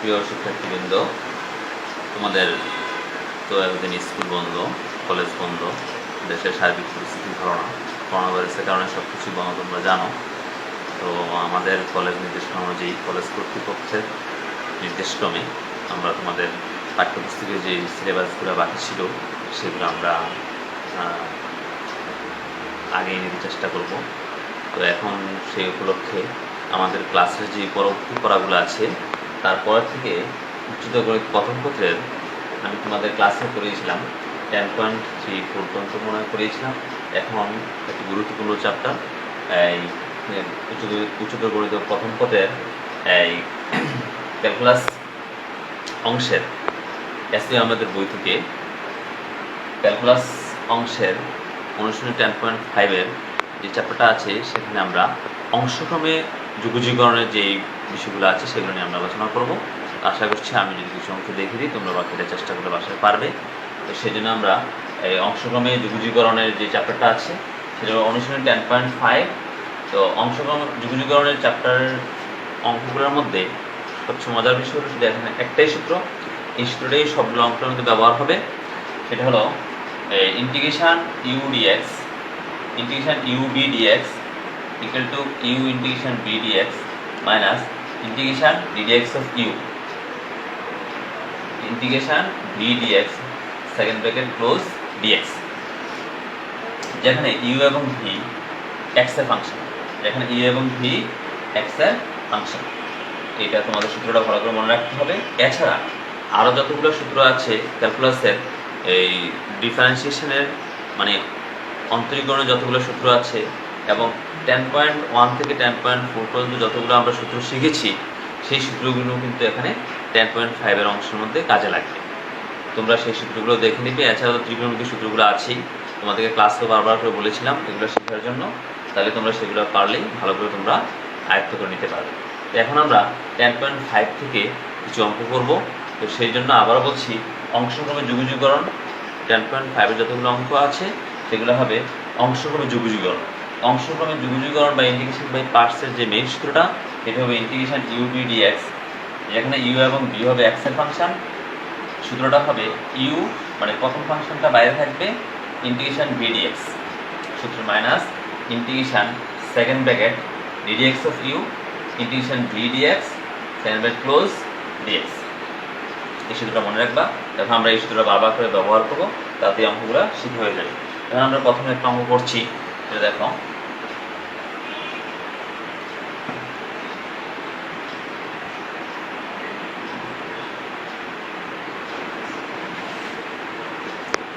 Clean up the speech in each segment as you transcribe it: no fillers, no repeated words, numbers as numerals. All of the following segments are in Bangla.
প্রিয় শিক্ষার্থীবৃন্দ, তোমাদের তো একদিন স্কুল বন্ধ, কলেজ বন্ধ, দেশের সার্বিক পরিস্থিতির ধারণা, করোনা ভাইরাসের কারণে সব কিছুই বন্ধ তোমরা জানো। তো আমাদের কলেজ নির্দেশনা অনুযায়ী কলেজ কর্তৃপক্ষের নির্দেশক্রমে আমরা তোমাদের পাঠ্যপুস্তকের যে সিলেবাসগুলো বাকি ছিল সেগুলো আমরা আগিয়ে নিতে চেষ্টা করব। তো এখন সেই উপলক্ষে আমাদের ক্লাসের যে পরবর্তী পড়াগুলো আছে তারপর থেকে উচ্চতর গণিত প্রথম পত্রের আমি তোমাদের ক্লাসে করিয়েছিলাম 10.3 পর্যন্ত মনে করিয়েছিলাম। এখন একটি গুরুত্বপূর্ণ চ্যাপ্টার এই উচ্চতর গণিত প্রথম পত্রের এই ক্যালকুলাস অংশের এসইউ আমাদের বই থেকে ক্যালকুলাস অংশের অনুশীলনী 10.5-এর যে চ্যাপ্টারটা আছে সেখানে আমরা অংশক্রমে যুগজীকরণের যে বিষয়গুলো আছে সেগুলো নিয়ে আমরা আলোচনা করব। আশা করছি আমি যদি কিছু অংশ দেখে দিই তোমরা বাকিটা চেষ্টা করে বাসায় পারবে। তো সেই জন্য আমরা এই অংশক্রমে যুগজীকরণের যে চ্যাপ্টারটা আছে সেটা অনুশীলনী 10.5। তো অংশক্রম যুগজীকরণের চ্যাপ্টার অঙ্কগুলোর মধ্যে সবচেয়ে মজার বিষয় হলো শুধু এখানে একটাই সূত্র, এই সূত্রটাই সবগুলো অঙ্কের মধ্যে ব্যবহার হবে। সেটা হলো integration u dx integration u v dx equal to u integration v dx minus integration d dx of u integration v dx second bracket close dx, যেখানে ইউ এবং ভি এক্স এর ফাংশন, যেখানে ইউ এবং ভি এক্স এর ফাংশন। এটা তোমাদের সূত্রটা ভালো করে মনে রাখতে হবে। এছাড়া আরও যতগুলো সূত্র আছে ক্যালকুলাসের এই ডিফারেন্সিয়েশনের মানে অন্তরীকরণের যতগুলো সূত্র আছে এবং 10.1 থেকে 10.4 পর্যন্ত যতগুলো আমরা সূত্র শিখেছি সেই সূত্রগুলো কিন্তু এখানে 10.5-এর অংশের মধ্যে কাজে লাগবে। তোমরা সেই সূত্রগুলো দেখে নিবে। এছাড়াও ত্রিকোণমিতিক সূত্রগুলো আছেই, তোমাদেরকে ক্লাসেও বারবার করে বলেছিলাম এগুলো শেখার জন্য, তাহলে তোমরা সেগুলো পারলেই ভালো করে তোমরা আয়ত্ত করে নিতে পারবে। তো এখন আমরা 10.5 থেকে কিছু অঙ্ক করব। তো সেই জন্য আবারও বলছি অংশক্রমে যুগজীকরণ 10.5-এর যতগুলো অঙ্ক আছে সেগুলো হবে অংশক্রমে যুগজীকরণ। অংশক্রমে যুগজীকরণ বা ইন্টিগ্রেশন বাই পার্টসের যে মেইন সূত্রটা এটা হবে ইন্টিগ্রেশন ইউ বি ডিএক্স, যেখানে ইউ এবং বি হবে এক্স এর ফাংশন। সূত্রটা হবে ইউ মানে প্রথম ফাংশনটা বাইরে থাকবে ইন্টিগ্রেশন বি ডিএক্স সূত্র minus integration second bracket d dx of u integration v dx second bracket close dx. এই সূত্রটা মনে রাখবা। এখন আমরা এই সূত্রটা বারবার করে ব্যবহার করবো, তাতে অঙ্কগুলো শিখে হয়ে যাবে। এখন আমরা প্রথমে একটা অঙ্ক করছি, এটা দেখো।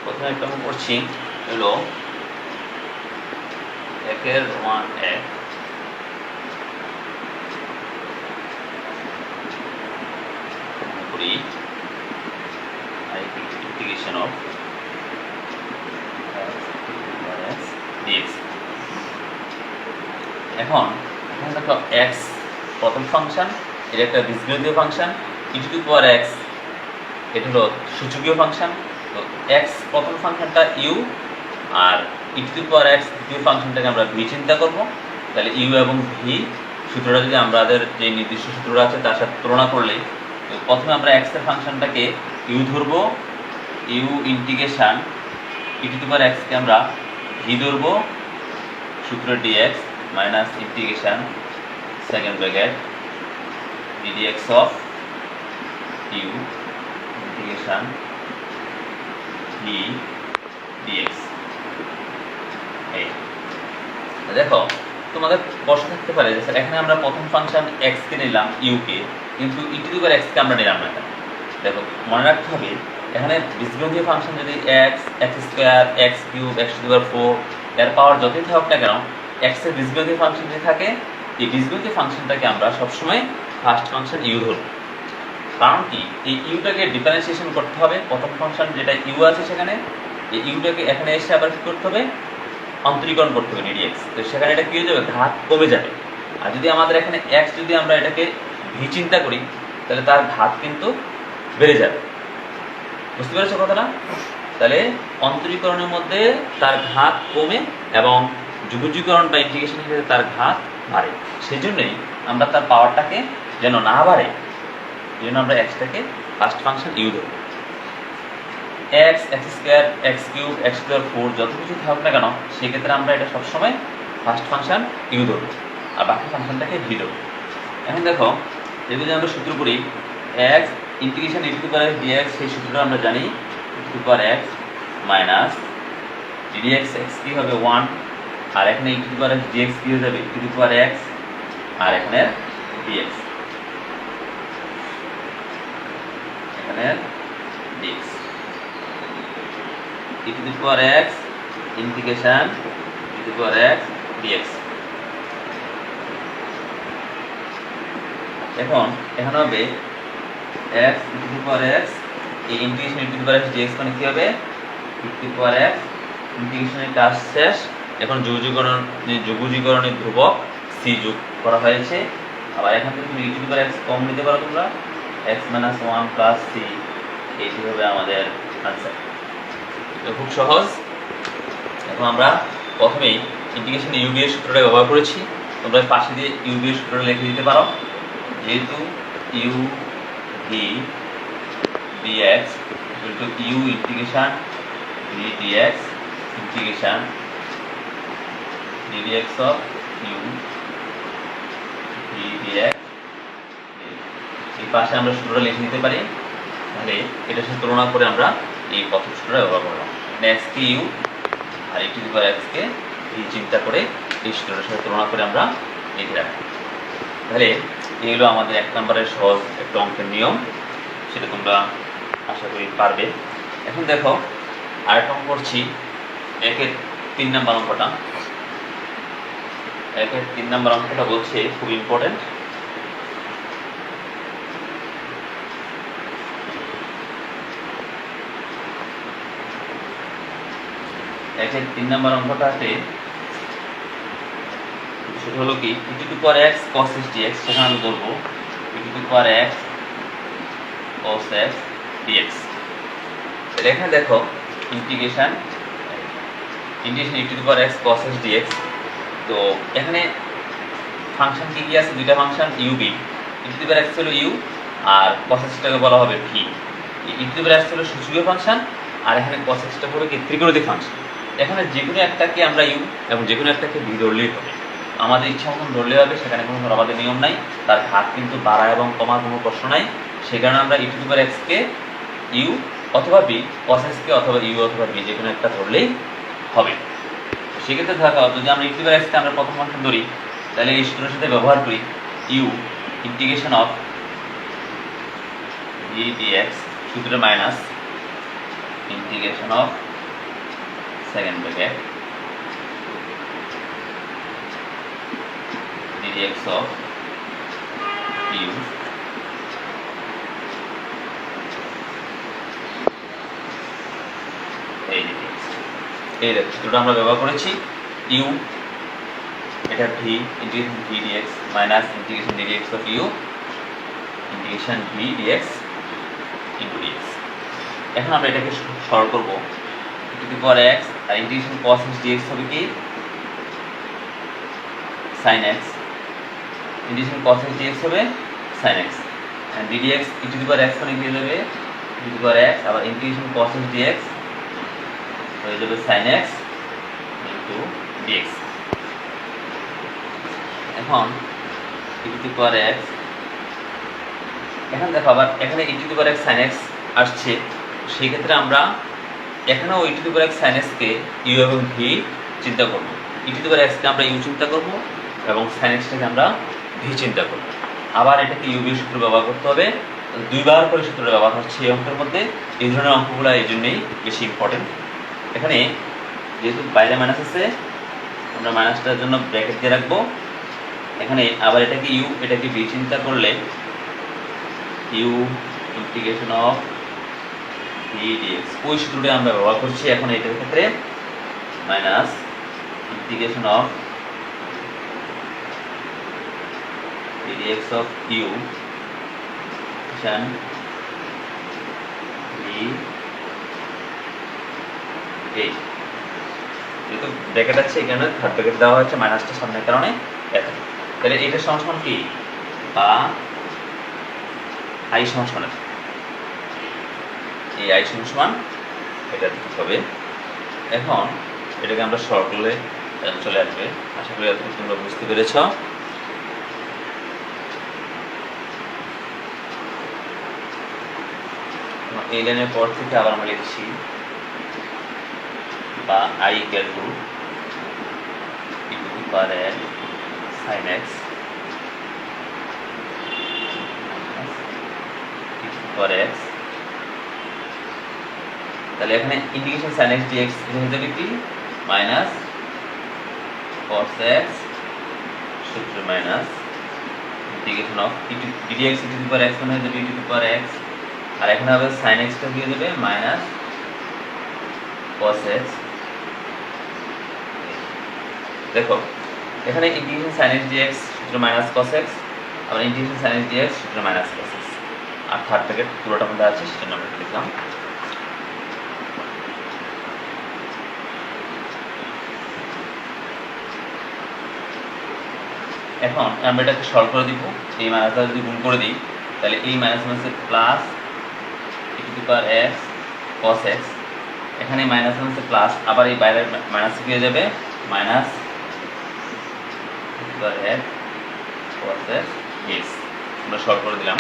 প্রথমে একটা অঙ্ক করছি হলো 1/1 integration of dx। এখন এখানে দেখো x প্রথম ফাংশন, এটা একটা বীজগণিতীয় function, e to the power x এটা হলো সূচকীয় ফাংশন। তো x প্রথম ফাংশনটা u আর e to the power x দ্বিতীয় ফাংশনটাকে আমরা v চিন্তা করব। তাহলে u এবং v সূত্রটা যদি আমাদের যে নির্দিষ্ট সূত্রটা আছে তার সাথে তুলনা করলে, তো প্রথমে আমরা x এর ফাংশনটাকে u ধরবো, u integration e to the power x কে আমরা v ধরবো সূত্র dx minus integration second bracket ddx of u integration v dx। এই দেখো তোমাদের প্রশ্ন থাকতে পারে যে স্যার এখানে আমরা প্রথম ফাংশন x কে নিলাম u কে, কিন্তু e to the power x কে আমরা নিলাম না। দেখো মনে রাখতে হবে এখানে বীজগণিতীয় ফাংশন যদি x square x cube x to the power 4 এর পাওয়ার যতই থাকুক না কেন, x এর বীজগণিতীয় ফাংশন যদি থাকে এই বীজগণিতীয় ফাংশনটাকে আমরা সবসময় ফার্স্ট ফাংশন u ধরব। কারণ কি এই ইউটাকে ডিফারেন্সিয়েশন করতে হবে, প্রথম ফাংশন যেটা u আছে সেখানে এই ইউটাকে এখানে এসে আবার কি করতে হবে, অন্তরীকরণ করতে হবে dx। তো সেখানে এটা কি হয়ে যাবে, ঘাত কমে যাবে। আর যদি আমাদের এখানে x যদি আমরা এটাকে v চিন্তা করি তাহলে তার ঘাত কিন্তু বেড়ে যাবে। বুঝতে পেরেছো কথাটা? তাহলে অন্তরীকরণের মধ্যে তার ঘাত কমে এবং যুগজীকরণ বা ইন্টিগ্রেশনের ক্ষেত্রে তার ঘাত বাড়ে। সেই জন্যই আমরা তার পাওয়ারটাকে যেন না বাড়ে এই জন্য আমরা এক্সটাকে ফার্স্ট ফাংশন ইউ ধরব। X, x square, x cube, x square 4 যত কিছু থাকুক না কেন সেক্ষেত্রে আমরা এটা সবসময় ফার্স্ট ফাংশন ইউ ধরব আর বাকি ফাংশনটাকে ভি ধরব। এখন দেখো যদি আমরা সূত্র করি x integration e to the power x dx, সেই সূত্রটা আমরা জানি e to the power x minus dx x কি হবে 1, আর এখানে e to the power x dx কি হয়ে যাবে e to the power x, আর এখানে ডিএক্স, এখানে dx e to the power x integration e to the power x dx. এখন এখানে হবে x e to the power x, এই integration e to the power x dx মানে কি হবে ই টু দি পাওয়ার এক্স, ইন্টিগ্রেশনের কাজ শেষ। এখন যুগজীকরণের ধ্রুবক সি যোগ করা হয়েছে। আবার এখান থেকে তুমি ই টু দি পাওয়ার এক্স কম নিতে পারো তোমরা, এক্স মাইনাস 1 প্লাস সি, এইটি হবে আমাদের আনসার। এটা খুব সহজ। এখন আমরা প্রথমেই ইন্টিগ্রেশন ইউবি এর সূত্রটা ব্যবহার করেছি, তোমরা পাশে দিয়ে ইউবি এর সূত্রটা লিখে দিতে পারো। যেহেতু u v dx equal to u integration v dx integration dx of u v dx, এই পাশে আমরা সূত্রটা লিখে নিতে পারি। তাহলে এটার সাথে তুলনা করে আমরা এই প্রথম সূত্রটা ব্যবহার করলাম। এক্স কে ইউ আর e to the power x কে ভি চিন্তা করে এই সূত্রটার সাথে তুলনা করে আমরা লিখে রাখি। তাহলে এই হলো আমাদের 1 নম্বরের সহজ একটা অঙ্কের নিয়ম, সেটা তোমরা আশা করি পারবে। এখন দেখো আরেকটা অঙ্ক করছি, 1-এর 3 নম্বর অঙ্কটা। 1-এর 3 নম্বর অঙ্কটা বলছে খুব ইম্পর্টেন্ট। একের 3 নম্বর অঙ্কটাতে সেটা হলো কি e to the power x cos x dx, সেখানে আমি বলবো e to the power x cos x dx। এখানে দেখো integration e to the power x cos x dx, তো এখানে ফাংশন কি কি আছে, দুইটা function u v, e to the power x হলো ইউ আর cos x টাকে বলা হবে v. E to the power x হলো সূচকীয় ফাংশন আর এখানে cos x টা হবে কি ত্রিকোণমিতিক ফাংশন। এখানে যে কোনো একটাকে আমরা ইউ এবং যে কোনো একটাকে ভি ধরলেই হবে, আমাদের ইচ্ছা মতন ধরলে হবে, সেখানে কোনো আমাদের নিয়ম নাই। তার ঘাত কিন্তু বাড়া এবং কমার কোনো প্রশ্ন নাই, সেই কারণে আমরা e to the power x কে ইউ অথবা বি, cos x কে অথবা ইউ অথবা বি যে কোনো একটা ধরলেই হবে। সেক্ষেত্রে থাকা যদি আমরা e to the power x কে আমরা প্রথম ফাংশন ধরি, তাহলে এই সূত্রের সাথে ব্যবহার করি u integration of v dx, সূত্রে minus integration of second bracket dx of u এই দেখো সূত্রটা আমরা ব্যবহার করেছি u, এটা v integration v dx minus integration dx of u integration v dx into dx। এখন আমরা এটাকে সরল করব, e to the power x আর ইন্টিগ্রেশন cos x dx হবে কি sin x, integration cos x dx হবে sin x, and ddx e to the power x মানে কি হয়ে যাবে e to the power x, আবার ইন্টিগ্রেশন cos x dx হয়ে যাবে sin x into dx। এখন ই টু দি পাওয়ার x, এখন দেখো আবার এখানে e to the power x sin x আসছে, সেই ক্ষেত্রে আমরা এখানেও e to the power x sin x কে u এবং v চিন্তা করব। E to the power x কে আমরা u চিন্তা করব এবং sin x টাকে আমরা v চিন্তা করব। আবার এটাকে u v সূত্র ব্যবহার করতে হবে, দুইবার করে সূত্র ব্যবহার হচ্ছে এই অঙ্কের মধ্যে। এই ধরনের অঙ্কগুলো এই জন্যই বেশি ইম্পর্টেন্ট। এখানে যেহেতু বাইরে মাইনাস আছে, আমরা মাইনাসটার জন্য ব্র্যাকেট দিয়ে রাখবো। এখানে আবার এটাকে u এটাকে v চিন্তা করলে u integration of v dx, ওই সূত্রটা আমরা ব্যবহার করছি এখন এটার ক্ষেত্রে, minus integration of dx of u v এই যেহেতু ব্র্যাকেট আছে এখানে থার্ড ব্র্যাকেট দেওয়া হয়েছে মাইনাসটা সামনের কারণে এত। তাহলে এটা সমান কি বা আই সমান এই আই সমান এটা দিতে হবে। এখন এটাকে আমরা সরল করলে চলে আসবে। আশা করি এতটুকু তোমরা বুঝতে পেরেছ। এই লাইনের পর থেকে আবার আমরা লিখছি বা I equal to E to the power n sin x E to the power x। তাহলে এখানে ইন্টিগ্রেশন sin x dx হয়ে যাবে কি মাইনাস cos x সূত্র minus integration of e to dx e to the power x মানে হয়ে যাবে e to the power x। আর এখানে হবে sin x টা দিয়ে দেবে মাইনাস cos x। দেখো এখানে ইন্টিগ্রেশন sin x dx সূত্র মাইনাস cos x, আবার ইন্টিগ্রেশন sin x dx সূত্র মাইনাস cos x, আর থার্ড ব্র্যাকেট পুরোটা মধ্যে আছে সেটা আমরা লিখলাম। এখন আমরা এটাকে সলভ করে দিব। এই মাইনাসটা যদি গুণ করে দিই তাহলে এই মাইনাস মাইনাসে plus E to the power x cos x, এখানে মাইনাস মাইনাসে প্লাস, আবার এই বাইরের মাইনাস হয়ে যাবে minus E to the power x cos x x। আমরা সলভ করে দিলাম।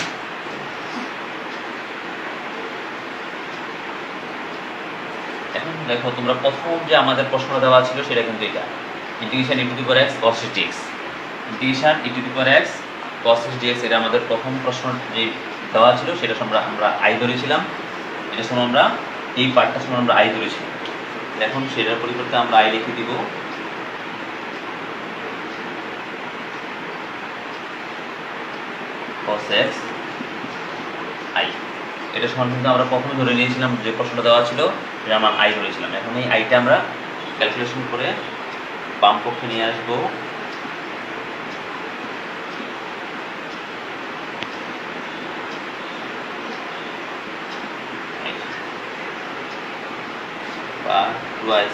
এখন দেখো তোমরা প্রথম যে আমাদের প্রশ্নটা দেওয়া ছিল সেটা কিন্তু এটা integration e to the power x cos x dx, integration e to the power x cos x dx এটা আমাদের প্রথম প্রশ্ন যে দেওয়া ছিল সেটা আমরা আই ধরেছিলাম। এটা সময় আমরা এই পার্টটা সময় আমরা আই ধরেছিলাম। এখন সেটার পরিবর্তে আমরা আই লিখে দিব cos x আই। এটা সমান কিন্তু আমরা প্রথমে ধরে নিয়েছিলাম যে প্রশ্নটা দেওয়া ছিল সেটা আমরা আই ধরেছিলাম। এখন এই আইটা আমরা ক্যালকুলেশন করে বাম পক্ষে নিয়ে আসবো। বা 2i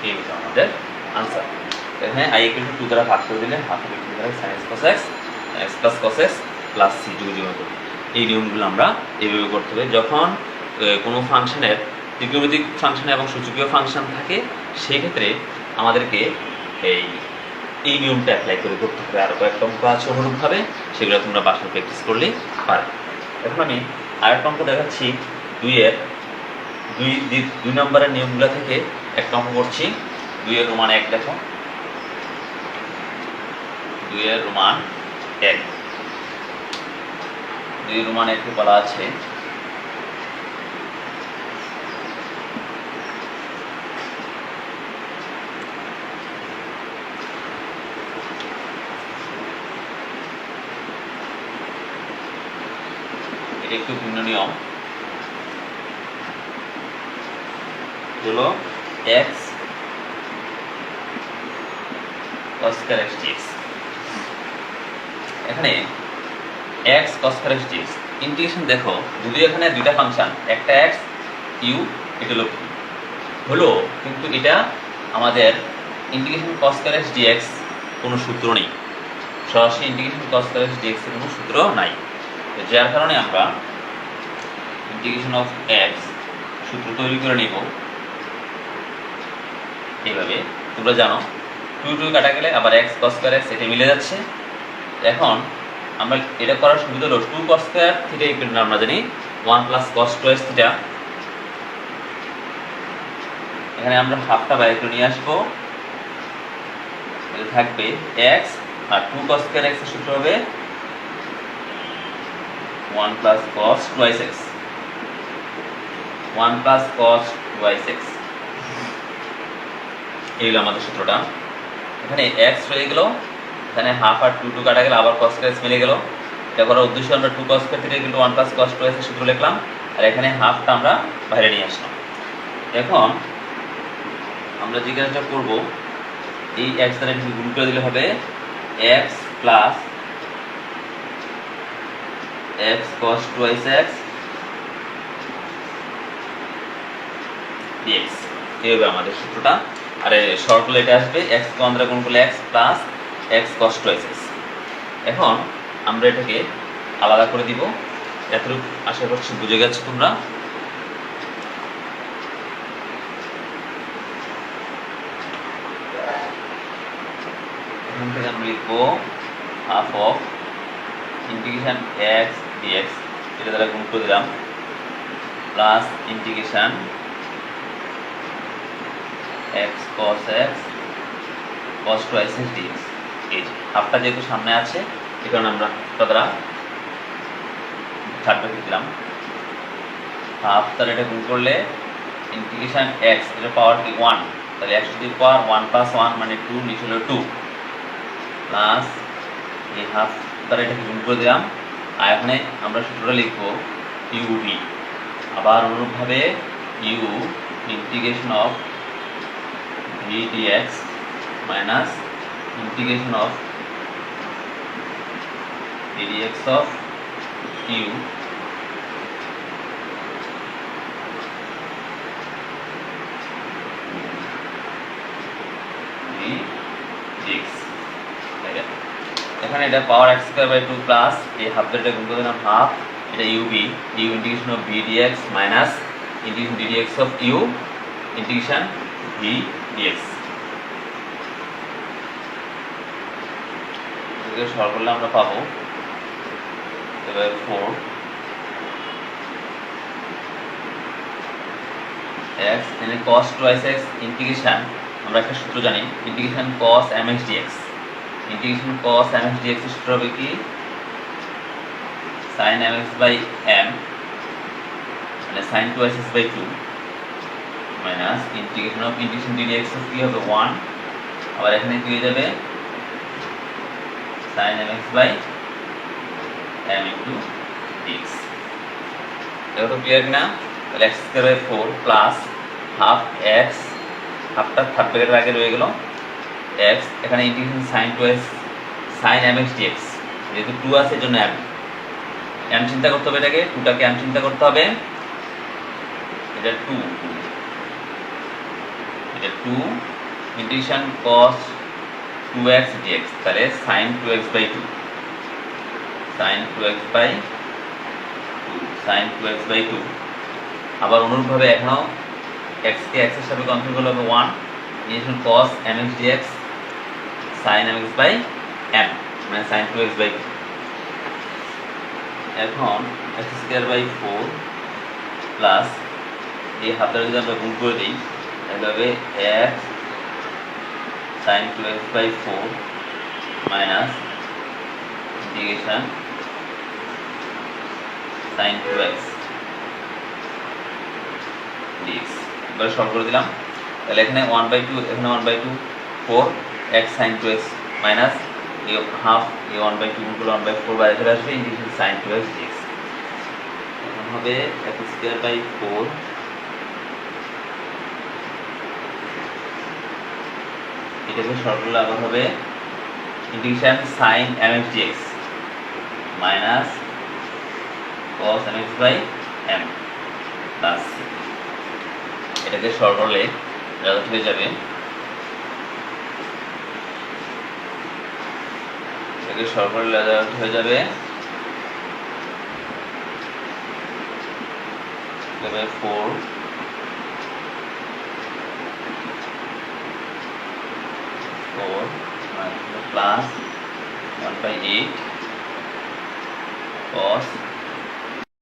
এই হচ্ছে আমাদের আনসার। এখানে i ইকুয়াল টু 2 দ্বারা ভাগ করে দিলে হাফ হবে 2 দ্বারা sin x cos x x plus cos x plus c যোগ করব। এই নিয়মগুলো আমরা এইভাবে করতে হবে। যখন কোনো ফাংশনের ত্রিকোণমিতিক ফাংশন এবং সূচকীয় ফাংশন থাকে সেই ক্ষেত্রে আমাদেরকে এই নিয়মটা অ্যাপ্লাই করে করতে হবে। আরও কয়েকটা অঙ্ক আছে অনুরূপভাবে, সেগুলো তোমরা বাসায় প্র্যাকটিস করলেই পারে। এখন আমি আরেকটা অঙ্ক দেখাচ্ছি। দুই নম্বরের নিয়মগুলো থেকে একটা অঙ্ক করছি। 2 এর রোমান 1 দেখো, 2 এর রোমান 1, 2 এর রোমান 1 কে বলা আছে এটা একটু ভিন্ন নিয়ম হলো x cos square x dx। এখানে x cos square x dx integration দেখো, যদিও এখানে দুইটা ফাংশন, একটা x u এটা হলো, কিন্তু এটা আমাদের integration cos square x dx কোনো সূত্র নেই। সরাসরি integration cos square x dx এর কোনো সূত্র নাই। তো যার কারণে আমরা ইন্টিগ্রেশন অফ x সূত্র তৈরি করে নিব এইভাবে। তোমরা জানো 2 কাটা গেলে আবার x cos square x এটা মিলে যাচ্ছে। এখন আমরা এটা করার সুবিধা হলো 2 cos square theta equal to আমরা জানি 1 প্লাস cos 2s থিটা। এখানে আমরা হাফটা বাইরে করে নিয়ে আসবো, এটা থাকবে x আর 2 cos square x এর সূত্র হবে 1 plus cos 2x, 1 plus cos 2x। এই হলো আমাদের সূত্রটা। এখানে x হয়ে গেল, এখানে হাফ আর 2 কাটা গেল, আবার cos square x মিলে গেল। এটা করার উদ্দেশ্যে আমরা 2 cos square theta equal to 1 plus cos 2x এর সূত্র লিখলাম, আর এখানে হাফটা আমরা বাইরে নিয়ে আসলাম। এখন আমরা যে কাজটা করব, এই x দ্বারা গুণ করে দিলে হবে x plus x cos twice x dx এই হবে আমাদের সূত্রটা। আর শর্ট করলে এটা আসবে x কে আমরা গুণ করলে x plus x cos twice x। এখন আমরা এটাকে আলাদা করে দিব। এতটুকু আশা করছি বুঝে গেছো তোমরা। এখান থেকে আমরা লিখবো half of integration x dx, এটা দ্বারা গুণ করে দিলাম, plus integration x cos x cos twice x dx। এই যে হাফটা যেহেতু সামনে আছে এই কারণে আমরা হাফটা দ্বারা থার্ড ব্র্যাকেট দিলাম। হাফ তাহলে এটা গুণ করলে ইন্টিগ্রেশন x, এটা পাওয়ার কি 1, তাহলে x to the power 1 plus 1 মানে 2, নিচে হলো 2, প্লাস এই হাফ দ্বারা এটাকে গুণ করে দিলাম। আর এখানে আমরা সূত্রটা লিখবো uv, আবার অনুরূপভাবে u integration of v dx minus integration of dx of u dx। এখানে এটা পাওয়ার x স্কয়ার বাই 2 প্লাস এই হাফ দ্বারা গুণ করে দিলাম হাফ, এটা uv, u integration of v dx minus integration dx of u integration v dx। এটাকে সরল করলে আমরা পাবো এবার 4 x এখানে cos twice x ইন্টিগ্রেশন, আমরা একটা সূত্র জানি integration cos mx dx, integration cos mx dx এর সূত্র হবে কি sin mx বাই m মানে sin 2x by 2 minus integration of integration dx of কি হবে 1, আবার এখানে কি হয়ে যাবে sin mx by m into dx। এটা তো ক্লিয়ার না? তাহলে x square by 4 plus half x, হাফটা থার্ড ব্র্যাকেটের আগে রয়ে গেল x, এখানে integration sin 2x sin mx dx, যেহেতু 2 আছে এজন্য m চিন্তা করতে হবে, এটাকে 2টাকে m চিন্তা করতে হবে, এটা 2, এটা 2 ইন্টিগ্রেশন cos 2x dx, তাহলে sin 2x by 2, sin 2x by 2, sin 2x by 2। আবার অনুরূপভাবে এখানেও x কে x এর সাথে কনফিগার করলে হবে 1 integration cos mx dx sin mx by m মানে sin 2x বাই 2। এখন x স্কয়ার বাই 4 প্লাস এই হাফটা যদি আমরা গুণ করে দিই তাহলে হবে x sin 2x by 4 minus integration sin 2x dx। এবার সলভ করে দিলাম, তাহলে এখানে 1/2, এখানে 1/2, 4 x sin 2x মাইনাস এই হাফ এই 1/2 গুণ করলে 1/4 বাইরে চলে আসবে ইন্টিগ্রেশন sin 2x dx। এখন হবে x স্কয়ার বাই 4 এটাকে সলভ করলে আবার হবে integration sin mx dx minus cos mx by m plus এটাকে সলভ করলে রেজাল্ট হয়ে যাবে, এটাকে সলভ করলে রেজাল্ট হয়ে যাবে 4 প্লাস 1/8 cos